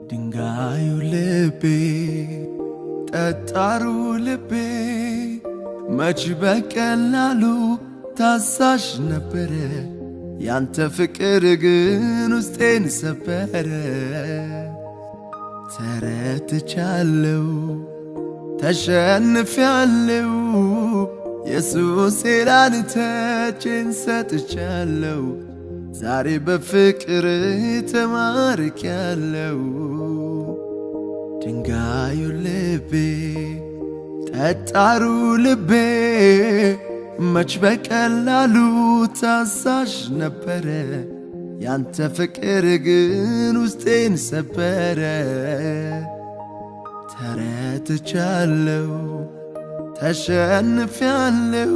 ድንጋዩ ልቤ ጠጣሩ ልቤ መች በቀላሉ ታዛዥ ነበረ። ያንተ ፍቅር ግን ውስጤን ሰበረ። ተረትቻለሁ ተሸንፌያለሁ ኢየሱስ ላንተ እጄን ሰጥቻለሁ። ዛሬ በፍቅር ተማርኬያለሁ። ድንጋዩ ልቤ ጠጣሩ ልቤ መች በቀላሉ ታዛዥ ነበረ። ያንተ ፍቅር ግን ውስጤን ሰበረ። ተረትቻለሁ ተሸንፌያለሁ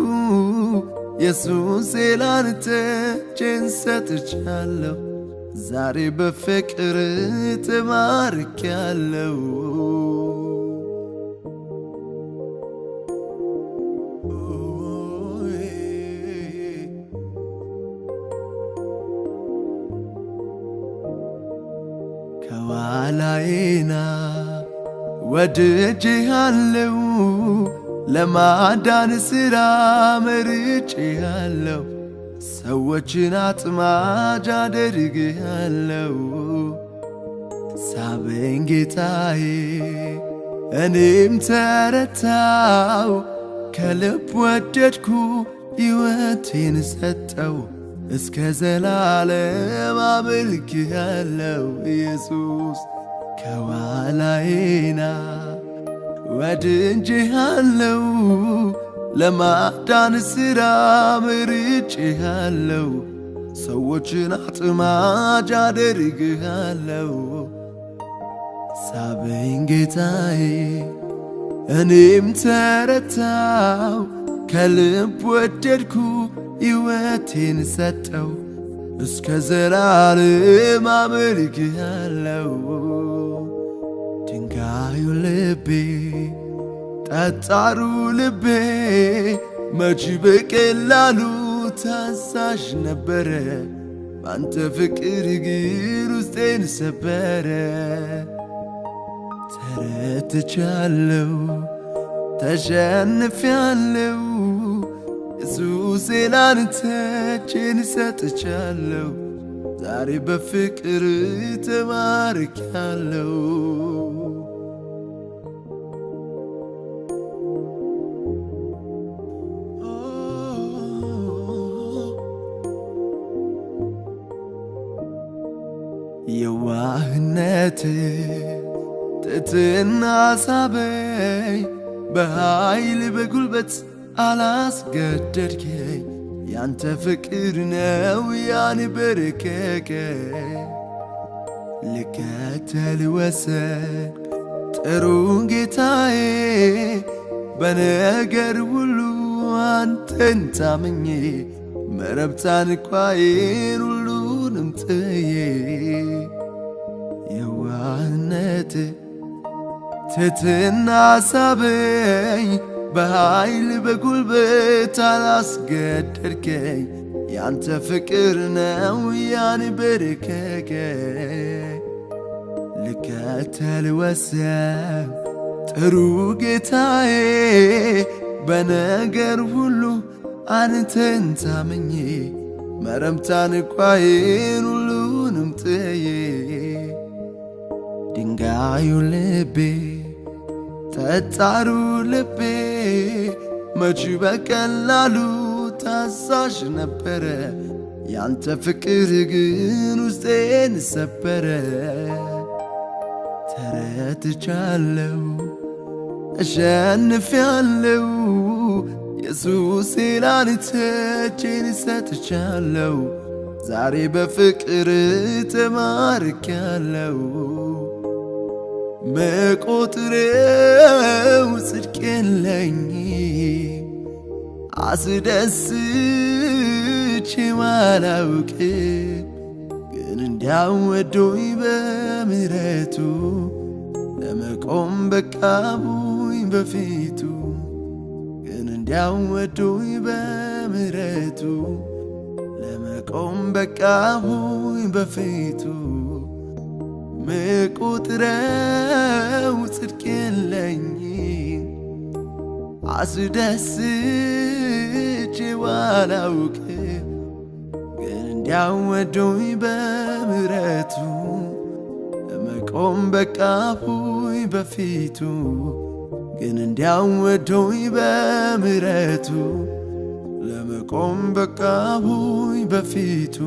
ኢየሱስ ላንተ እጄን ሰጥቻለሁ። ዛሬ በፍቅር ተማርኬያለሁ። ከኋላዬና ወድጄሃለሁ ለማዳን ሥራ መርጬሃለሁ። ሰዎችን አጥማጅ አድርጌሃለሁ። ሳበኝ ጌታዬ እኔም ተረታው። ከልብ ወደድኩ ሕይወቴን ሰጠው። እስከ ዘላለም አመልክሃለሁ ኢየሱስ። ከኋላዬና ወድጄሃለሁ ለማዳን ሥራ መርጬሃለሁ። ሰዎችን አጥማጅ አድርጌሃለሁ። ሳበኝ ጌታዬ እኔም ተረታው። ከልብ ወደድኩ ሕይወቴን ሰጠው። እስከ ዘላለም አመልክሃለሁ። ድንጋዩ ልቤ ጠጣሩ ልቤ መች በቀላሉ ታዛዥ ነበረ። ባንተ ፍቅር ግን ውስጤን ሰበረ። ተረትቻለሁ ተሸንፌያለሁ ኢየሱስ ላንተ እጄን ሰጥቻለሁ። ዛሬ በፍቅር ተማርኬያለሁ። የዋህነት ትሕትና ሳበኝ። በኃይል በጉልበት አላስገደድከኝ። ያንተ ፍቅር ነው ያንበረከከኝ። ልከተል ወሰን ጥሩ ጌታዬ በነገር ሁሉ አንተን ታምኜ መረብ ታንኳዬን ሁሉንም ጥዬ የዋህነት ትሕትና ሳበኝ። በኃይል በጉልበት አላስገደድከኝ። ያንተ ፍቅር ነው ያንበረከከኝ። ልከተል ወሰን ጥሩ ጌታዬ በነገር ሁሉ አንተን ታምኜ መረብ ታንኳዬን ሁሉንም ጥዬ ድንጋዩ ልቤ ጠጣሩ ልቤ መች በቀላሉ ታዛዥ ነበረ። ያንተ ፍቅር ግን ውስጤን ሰበረ። ተረትቻለሁ ተሸንፌያለሁ ኢየሱስ ላንተ እጄን ሰጥቻለሁ። ዛሬ በፍቅር ተማርኬያለሁ። መቆጥሬው ጽድቅ የለኝም አስደስቼው አላውቅም ግን እንዲያው ወዶኝ በምሕረቱ ለመቆም በቃሁኝ በፊቱ ግን እንዲያው ወዶኝ በምሕረቱ ለመቆም በቃሁኝ በፊቱ ምቆጥረው ጽድቅ የለኝም አስደስቼው አላውቅም ግን እንዲያው ወዶኝ በምሕረቱ ለመቆም በቃሁኝ በፊቱ ግን እንዲያው ወዶኝ በምሕረቱ ለመቆም በቃሁኝ በፊቱ